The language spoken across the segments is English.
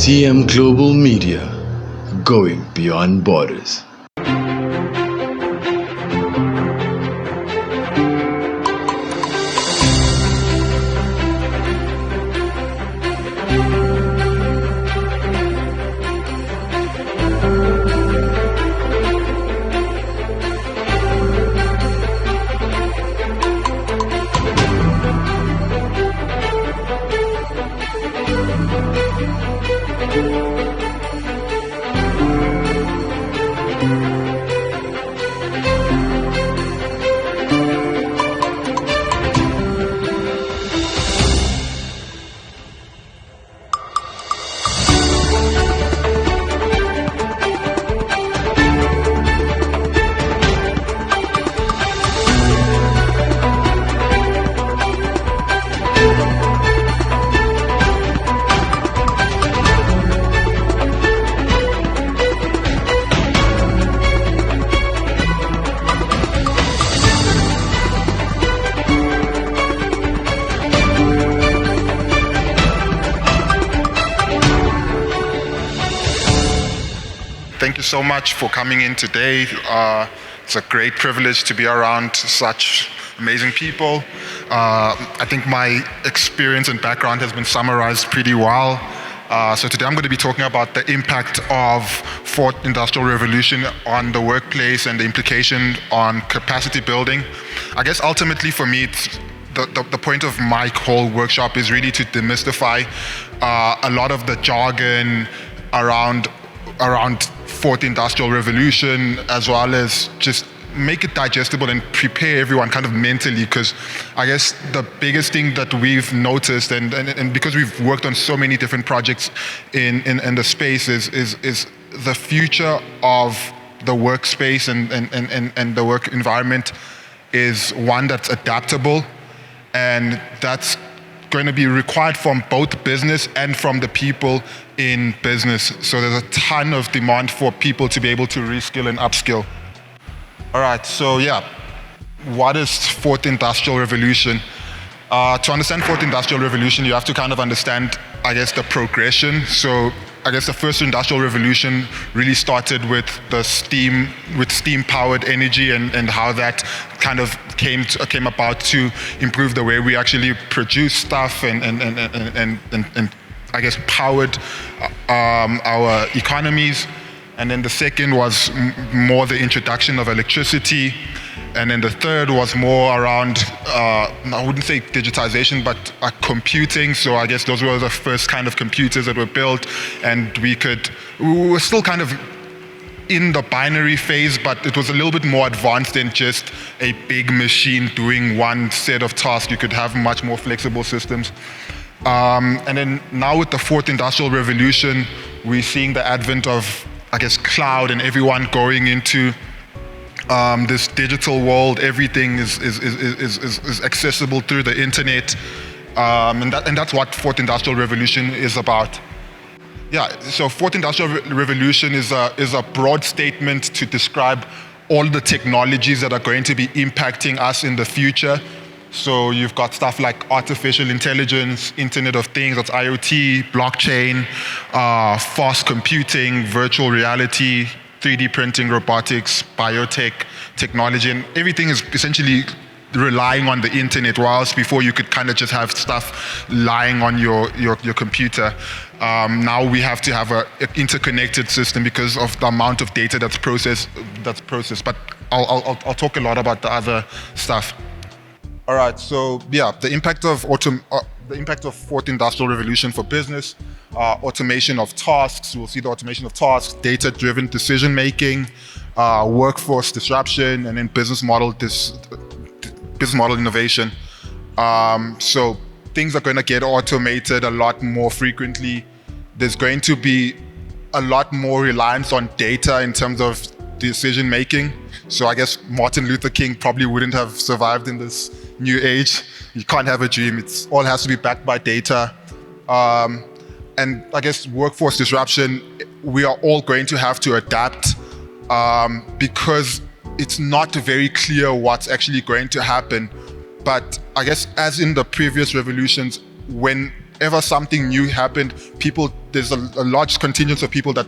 TM Global Media, going beyond borders. Thank you so much for coming in today. It's a great privilege to be around such amazing people. I think my experience and background has been summarized pretty well. So today I'm going to be talking about the impact of Fourth Industrial Revolution on the workplace and the implication on capacity building. I guess ultimately for me, the point of my whole workshop is really to demystify a lot of the jargon around Fourth Industrial Revolution, as well as just make it digestible and prepare everyone kind of mentally, because I guess the biggest thing that we've noticed, and because we've worked on so many different projects in the space, is the future of the workspace and the work environment is one that's adaptable, and that's going to be required from both business and from the people in business. So there's a ton of demand for people to be able to reskill and upskill. All right, so yeah, what is Fourth Industrial Revolution? To understand Fourth Industrial Revolution, you have to kind of understand, I guess, the progression. So I guess the first industrial revolution really started with steam-powered energy and how that kind of came about to improve the way we actually produce stuff and I guess powered our economies. And then the second was more the introduction of electricity. And then the third was more around, I wouldn't say digitization, but computing. So I guess those were the first kind of computers that were built. And we were still kind of in the binary phase, but it was a little bit more advanced than just a big machine doing one set of tasks. You could have much more flexible systems. And then now with the Fourth Industrial Revolution, we're seeing the advent of, I guess, cloud and everyone going into this digital world. Everything is accessible through the internet, and that's what Fourth Industrial Revolution is about. Yeah, so Fourth Industrial Revolution is a broad statement to describe all the technologies that are going to be impacting us in the future. So you've got stuff like artificial intelligence, Internet of Things, that's IoT, blockchain, fast computing, virtual reality, 3D printing, robotics, biotech, technology, and everything is essentially relying on the internet, whilst before you could kind of just have stuff lying on your computer. Now we have to have an interconnected system because of the amount of data that's processed. But I'll talk a lot about the other stuff. All right, so yeah, the impact of Fourth Industrial Revolution for business, automation of tasks. We'll see the automation of tasks, data-driven decision making, workforce disruption, and then business model innovation. So things are going to get automated a lot more frequently. There's going to be a lot more reliance on data in terms of decision making. So I guess Martin Luther King probably wouldn't have survived in this new age. You can't have a dream. It all has to be backed by data. And I guess workforce disruption, we are all going to have to adapt because it's not very clear what's actually going to happen. But I guess as in the previous revolutions, whenever something new happened, people there's a large contingent of people that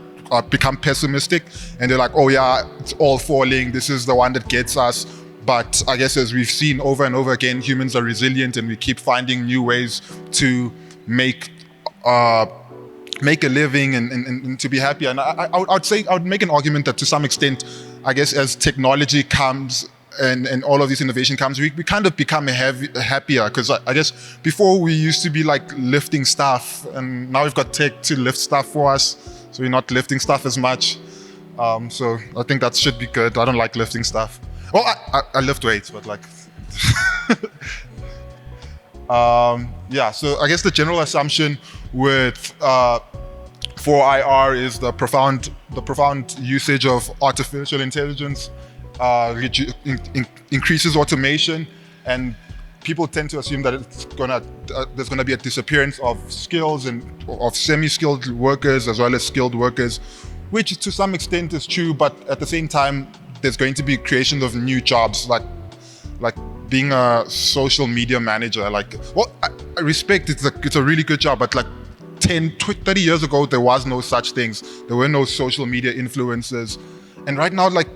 become pessimistic, and they're like, oh yeah, it's all falling. This is the one that gets us. But I guess as we've seen over and over again, humans are resilient, and we keep finding new ways to make a living and to be happy. And I would say, I would make an argument that to some extent, I guess as technology comes and all of this innovation comes, we kind of become happier, because I guess before we used to be like lifting stuff, and now we've got tech to lift stuff for us, so we're not lifting stuff as much. So I think that should be good. I don't like lifting stuff. Well, I lift weights, but like yeah, so I guess the general assumption with 4IR is the profound usage of artificial intelligence increases automation, and people tend to assume that there's gonna be a disappearance of skills and of semi-skilled workers as well as skilled workers, which to some extent is true, but at the same time, there's going to be creation of new jobs, like being a social media manager. Like, well, I respect it's a really good job, but like 30 years ago, there was no such things. There were no social media influencers. And right now, like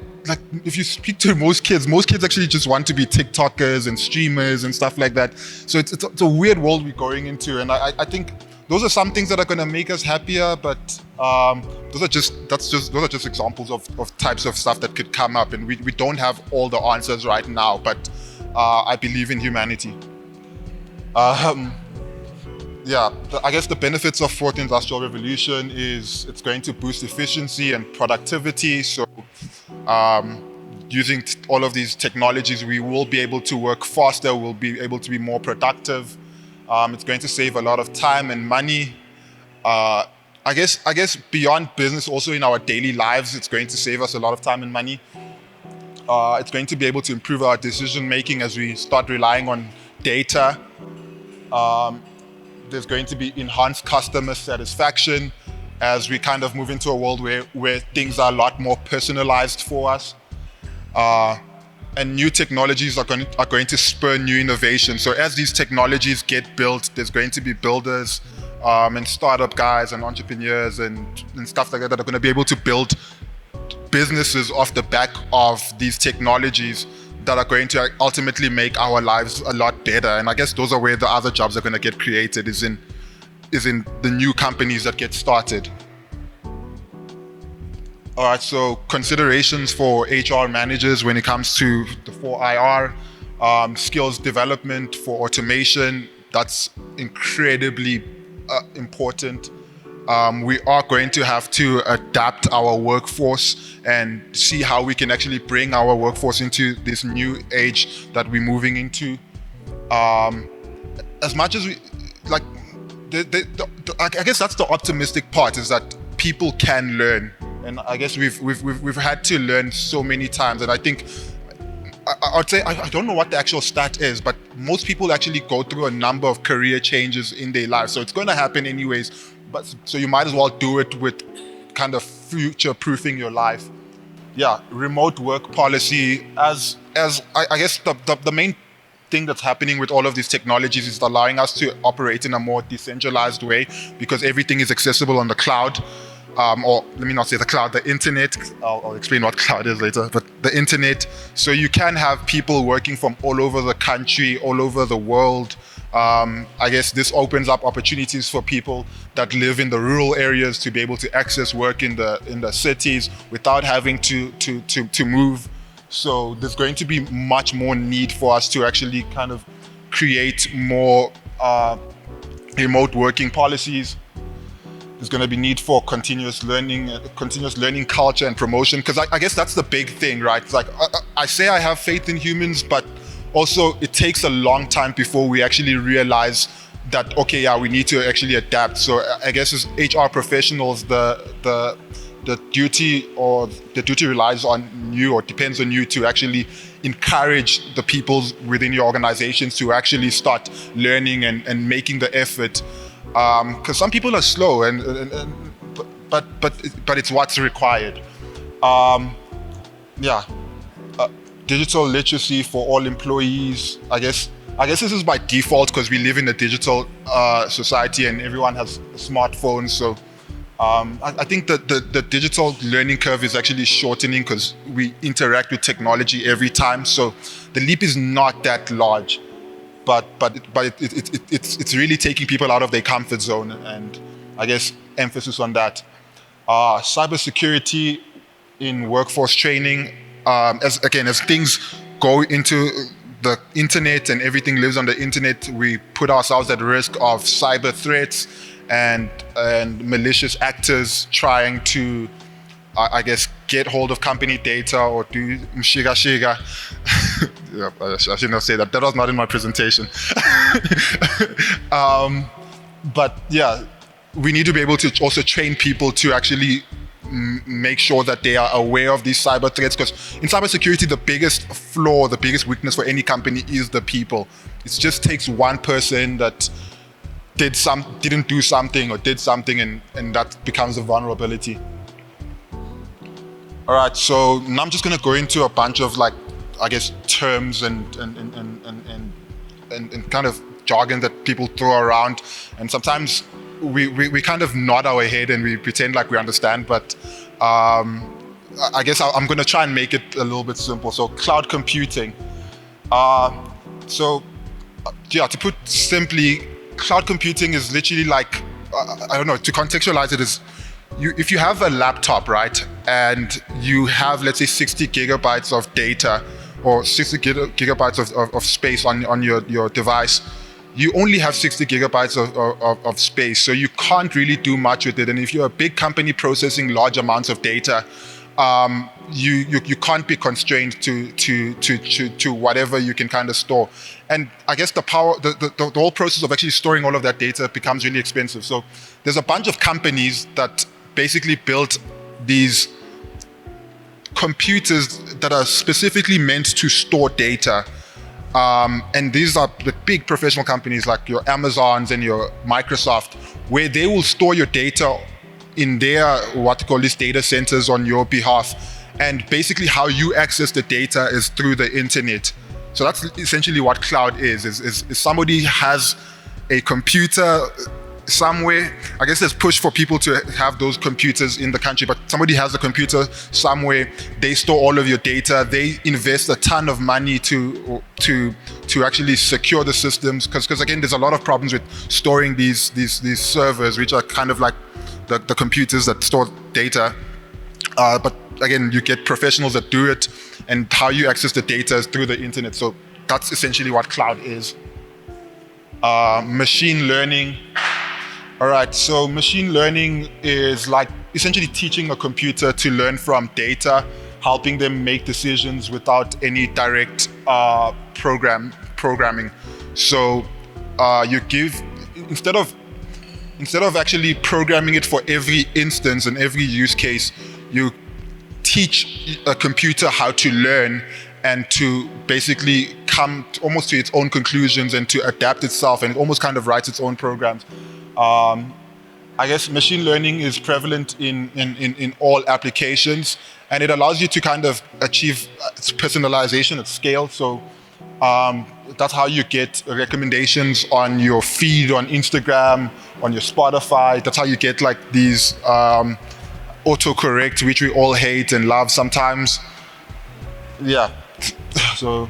if you speak to most kids actually just want to be TikTokers and streamers and stuff like that. So it's a weird world we're going into. And I think those are some things that are going to make us happier, but those are just examples of types of stuff that could come up, and we don't have all the answers right now, but I believe in humanity. Yeah, I guess the benefits of fourth industrial revolution is it's going to boost efficiency and productivity. So using all of these technologies, we will be able to work faster, we'll be able to be more productive. It's going to save a lot of time and money. I guess beyond business, also in our daily lives, it's going to save us a lot of time and money. It's going to be able to improve our decision making as we start relying on data. There's going to be enhanced customer satisfaction as we kind of move into a world where things are a lot more personalized for us. And new technologies are going to spur new innovation. So as these technologies get built, there's going to be builders and startup guys and entrepreneurs and stuff like that are going to be able to build businesses off the back of these technologies that are going to ultimately make our lives a lot better. And I guess those are where the other jobs are going to get created, is in the new companies that get started. All right, so considerations for HR managers when it comes to the 4IR, skills development for automation, that's incredibly important. We are going to have to adapt our workforce and see how we can actually bring our workforce into this new age that we're moving into. As much as we, like, I guess that's the optimistic part, is that people can learn. And I guess we've had to learn so many times. And I think, I'd say, I don't know what the actual stat is, but most people actually go through a number of career changes in their lives. So it's going to happen anyways. But so you might as well do it with kind of future-proofing your life. Yeah, remote work policy. As I guess the main thing that's happening with all of these technologies is allowing us to operate in a more decentralized way, because everything is accessible on the cloud. Or let me not say the cloud, the internet. I'll explain what cloud is later, but the internet. So you can have people working from all over the country, all over the world. I guess this opens up opportunities for people that live in the rural areas to be able to access work in the cities without having to move. So there's going to be much more need for us to actually kind of create more remote working policies. There's going to be need for continuous learning culture and promotion, because I guess that's the big thing, right? It's like I say I have faith in humans, but also it takes a long time before we actually realize that, okay, yeah, we need to actually adapt. So I guess as HR professionals, the duty relies on you, or depends on you, to actually encourage the people within your organizations to actually start learning and making the effort. Because some people are slow, but it's what's required. Digital literacy for all employees. I guess this is by default, because we live in a digital society and everyone has smartphones. So I think that the digital learning curve is actually shortening because we interact with technology every time. So the leap is not that large, but it's really taking people out of their comfort zone, and I guess emphasis on that. Cybersecurity in workforce training, as things go into the internet and everything lives on the internet, we put ourselves at risk of cyber threats and malicious actors trying to, I guess, get hold of company data or do shiga shiga. Yeah, I shouldn't have said that. That was not in my presentation. But yeah, we need to be able to also train people to actually make sure that they are aware of these cyber threats, because in cybersecurity, the biggest flaw, the biggest weakness for any company is the people. It just takes one person that didn't do something or did something, and that becomes a vulnerability. All right, so now I'm just going to go into a bunch of, like, I guess, terms and kind of jargon that people throw around, and sometimes we kind of nod our head and we pretend like we understand, but I guess I'm going to try and make it a little bit simple. So cloud computing. To put simply, cloud computing is literally like, I don't know, to contextualize it is, if you have a laptop, right, and you have, let's say, 60 gigabytes of data or 60 gigabytes of space on your device, you only have 60 gigabytes of space, so you can't really do much with it. And if you're a big company processing large amounts of data, you can't be constrained to whatever you can kind of store. And I guess the whole process of actually storing all of that data becomes really expensive. So there's a bunch of companies that basically built these computers that are specifically meant to store data. And these are the big professional companies like your Amazons and your Microsoft, where they will store your data in their data centers on your behalf. And basically how you access the data is through the internet. So that's essentially what cloud is somebody has a computer somewhere. I guess there's push for people to have those computers in the country, but somebody has a computer somewhere. They store all of your data. They invest a ton of money to actually secure the systems, because again, there's a lot of problems with storing these servers, which are kind of like the computers that store data. But again, you get professionals that do it, and how you access the data is through the internet. So that's essentially what cloud is. Machine learning. All right, so machine learning is like essentially teaching a computer to learn from data, helping them make decisions without any direct programming. So you give, instead of actually programming it for every instance and every use case, you teach a computer how to learn and to basically come almost to its own conclusions and to adapt itself, and it almost kind of writes its own programs. I guess machine learning is prevalent in all applications, and it allows you to kind of achieve personalization at scale. So that's how you get recommendations on your feed on Instagram, on your Spotify. That's how you get like these autocorrect, which we all hate and love sometimes. Yeah. So,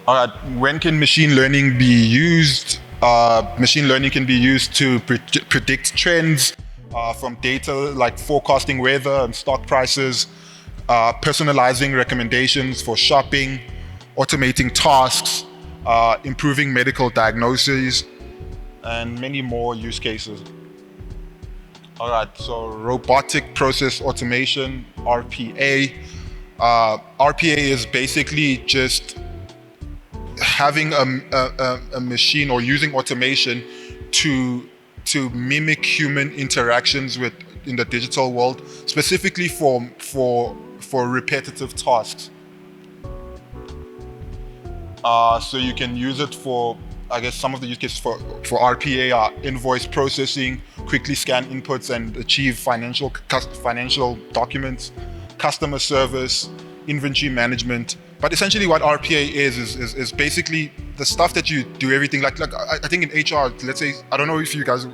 all right, when can machine learning be used? Machine learning can be used to predict trends from data like forecasting weather and stock prices, personalizing recommendations for shopping, automating tasks, improving medical diagnoses, and many more use cases. All right, so robotic process automation, RPA. RPA is basically just having a machine or using automation to mimic human interactions in the digital world, specifically for repetitive tasks. So you can use it for, I guess some of the use cases for RPA are invoice processing, quickly scan inputs and achieve financial documents, customer service, inventory management. But essentially, what RPA is basically the stuff that you do everything. Like I think in HR, let's say, I don't know if you guys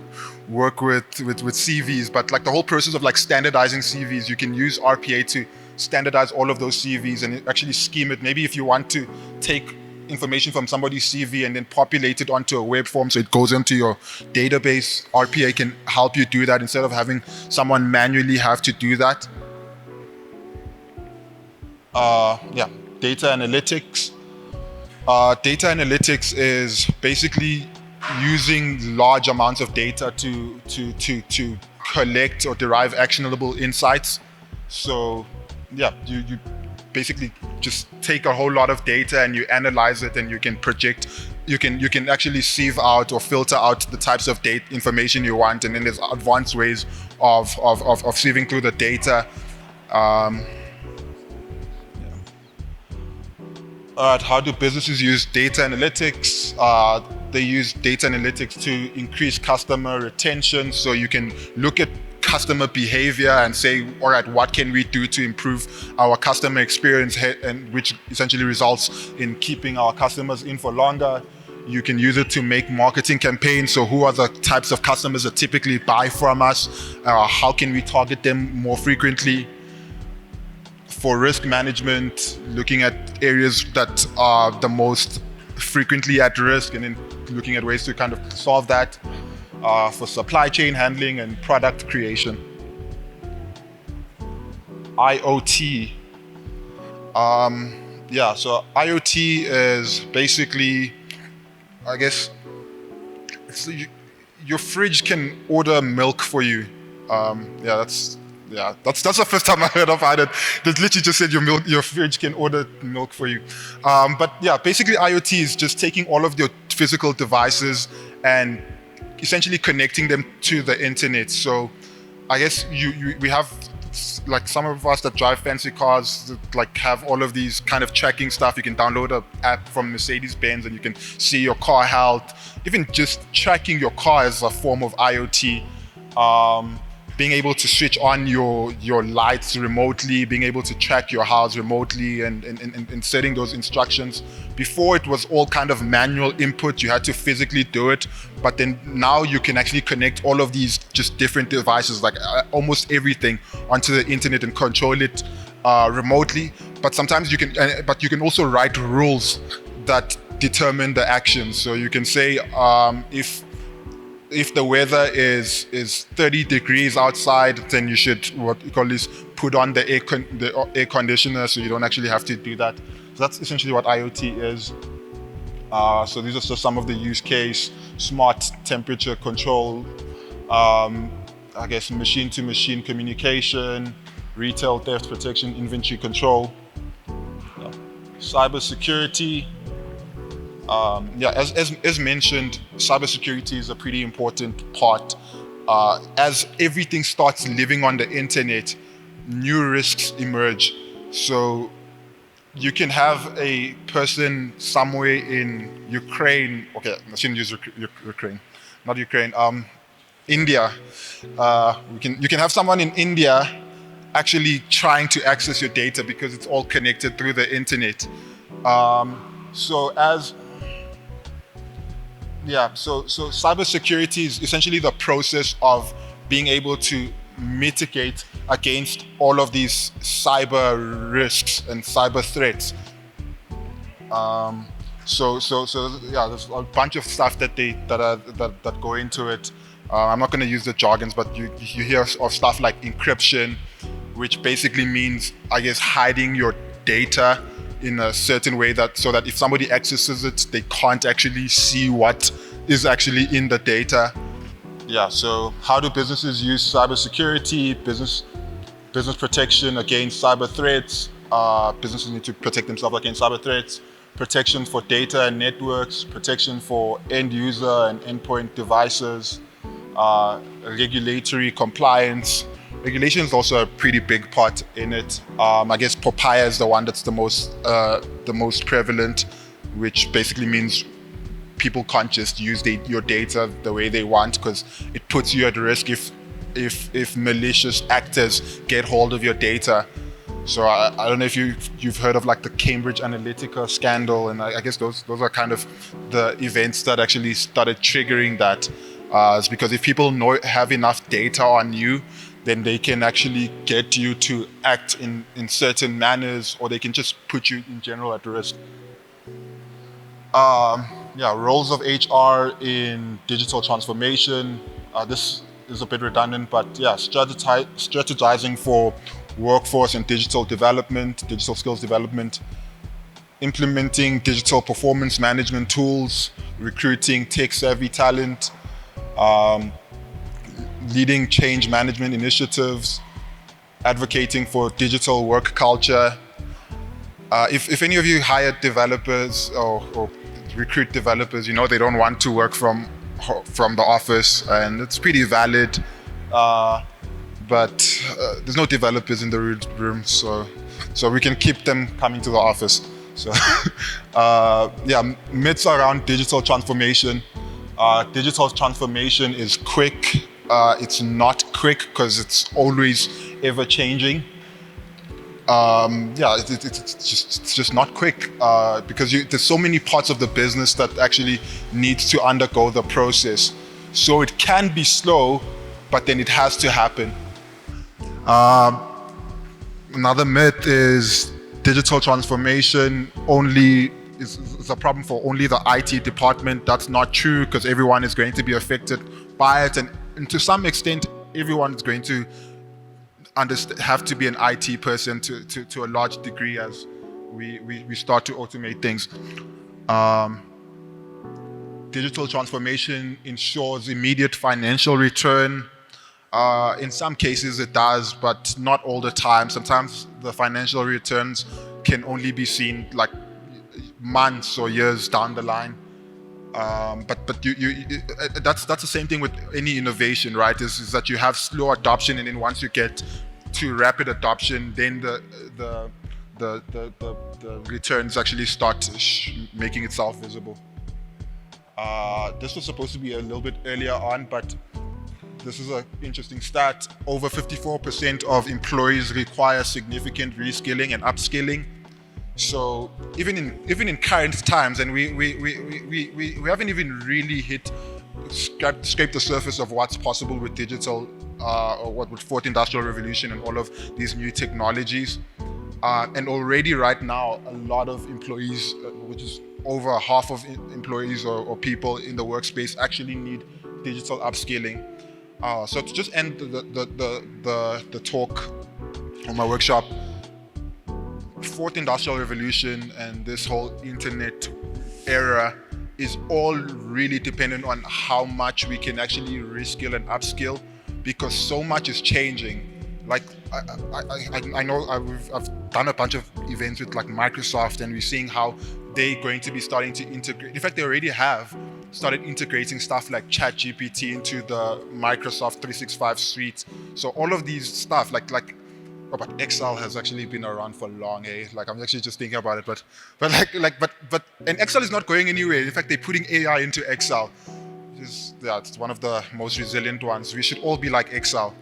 work with CVs, but like the whole process of like standardizing CVs, you can use RPA to standardize all of those CVs and actually scheme it. Maybe if you want to take information from somebody's CV and then populate it onto a web form so it goes into your database, RPA can help you do that instead of having someone manually have to do that. Data analytics. Data analytics is basically using large amounts of data to collect or derive actionable insights. So you basically just take a whole lot of data and you analyze it, and you can project, you can actually sieve out or filter out the types of data information you want, and then there's advanced ways of sieving through the data. How do businesses use data analytics? They use data analytics to increase customer retention. So you can look at customer behavior and say, all right, what can we do to improve our customer experience, and which essentially results in keeping our customers in for longer. You can use it to make marketing campaigns. So who are the types of customers that typically buy from us? How can we target them more frequently? For risk management, looking at areas that are the most frequently at risk, and then looking at ways to kind of solve that. For supply chain handling and product creation. IoT. So IoT is basically, I guess, your fridge can order milk for you. That's the first time I heard about it. That literally just said your fridge can order milk for you. Basically IoT is just taking all of your physical devices and essentially connecting them to the internet. So I guess we have, like, some of us that drive fancy cars that like have all of these kind of tracking stuff. You can download an app from Mercedes-Benz and you can see your car health. Even just tracking your car is a form of IoT. Being able to switch on your lights remotely, being able to track your house remotely, and setting those instructions. Before, it was all kind of manual input. You had to physically do it, but then now you can actually connect all of these just different devices, like almost everything, onto the internet and control it remotely. But sometimes you can also write rules that determine the action. So you can say, if the weather is 30 degrees outside, then you should, what you call this, put on the air conditioner, so you don't actually have to do that. So that's essentially what IoT is. So these are just some of the use case: smart temperature control, I guess machine-to-machine communication, retail theft protection, inventory control, cybersecurity. As mentioned, cybersecurity is a pretty important part. As everything starts living on the internet, new risks emerge. So you can have a person somewhere in Ukraine. Okay, I shouldn't use Ukraine, not Ukraine. India. You can have someone in India actually trying to access your data because it's all connected through the internet. So cybersecurity is essentially the process of being able to mitigate against all of these cyber risks and cyber threats. There's a bunch of stuff that go into it. I'm not going to use the jargons, but you hear of stuff like encryption, which basically means, I guess, hiding your data in a certain way so that if somebody accesses it, they can't actually see what is actually in the data. So how do businesses use cybersecurity? Business protection against cyber threats. Businesses need to protect themselves against cyber threats. Protection for data and networks. Protection for end user and endpoint devices. Regulatory compliance. Regulation is also a pretty big part in it. I guess POPIA is the one that's the most prevalent, which basically means people can't just use your data the way they want, because it puts you at risk if malicious actors get hold of your data. So I don't know if you've heard of like the Cambridge Analytica scandal, and I guess those are kind of the events that actually started triggering that. It's because if people have enough data on you, then they can actually get you to act in certain manners, or they can just put you in general at risk. Roles of HR in digital transformation. This is a bit redundant, but yeah, strategizing for workforce and digital development, digital skills development, implementing digital performance management tools, recruiting tech-savvy talent, leading change management initiatives, advocating for digital work culture. If any of you hire developers or recruit developers, you know they don't want to work from the office, and it's pretty valid. But there's no developers in the room, so we can keep them coming to the office. So myths around digital transformation. Digital transformation is quick. It's not quick because it's always ever changing. It's just not quick because there's so many parts of the business that actually needs to undergo the process. So it can be slow, but then it has to happen. Another myth is digital transformation only is a problem for only the IT department. That's not true, because everyone is going to be affected by it, and to some extent, everyone is going to have to be an IT person to a large degree as we start to automate things. Digital transformation ensures immediate financial return. In some cases it does, but not all the time. Sometimes the financial returns can only be seen like months or years down the line. But that's the same thing with any innovation, right? Is that you have slow adoption, and then once you get to rapid adoption, then the returns actually start making itself visible. This was supposed to be a little bit earlier on, but this is an interesting stat. Over 54% of employees require significant reskilling and upskilling. So even in current times, and we haven't even really scraped the surface of what's possible with digital, or what with fourth industrial revolution and all of these new technologies. And already right now, a lot of employees, which is over half of employees or people in the workspace, actually need digital upskilling. So to just end the talk on my workshop, fourth industrial revolution and this whole internet era is all really dependent on how much we can actually reskill and upskill, because so much is changing. Like I know I've done a bunch of events with like Microsoft, and we're seeing how they're going to be starting to integrate. In fact, they already have started integrating stuff like ChatGPT into the Microsoft 365 suite. So all of these stuff, but Excel has actually been around for long, eh? Like I'm actually just thinking about it, but and Excel is not going anywhere. In fact, they're putting AI into Excel. It's one of the most resilient ones. We should all be like Excel.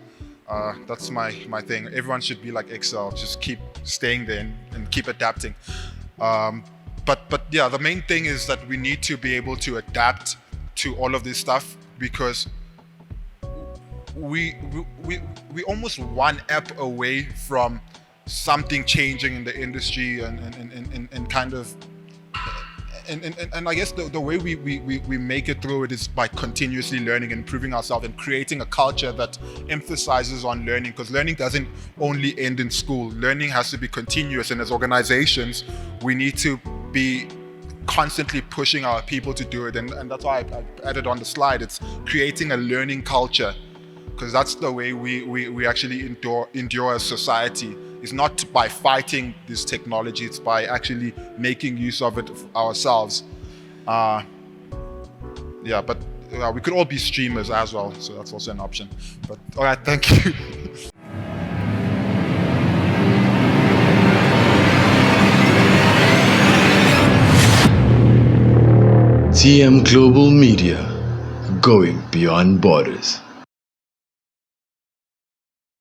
That's my thing. Everyone should be like Excel. Just keep staying there and keep adapting. But yeah, the main thing is that we need to be able to adapt to all of this stuff, because we almost one app away from something changing in the industry, and kind of and I guess the way we make it through it is by continuously learning and improving ourselves and creating a culture that emphasizes on learning, because learning doesn't only end in school. Learning has to be continuous, and as organizations we need to be constantly pushing our people to do it, and that's why I added on the slide, it's creating a learning culture, because that's the way we actually endure as society. It's not by fighting this technology, it's by actually making use of it ourselves. But we could all be streamers as well, so that's also an option. But all right, thank you. TM Global Media, going beyond borders.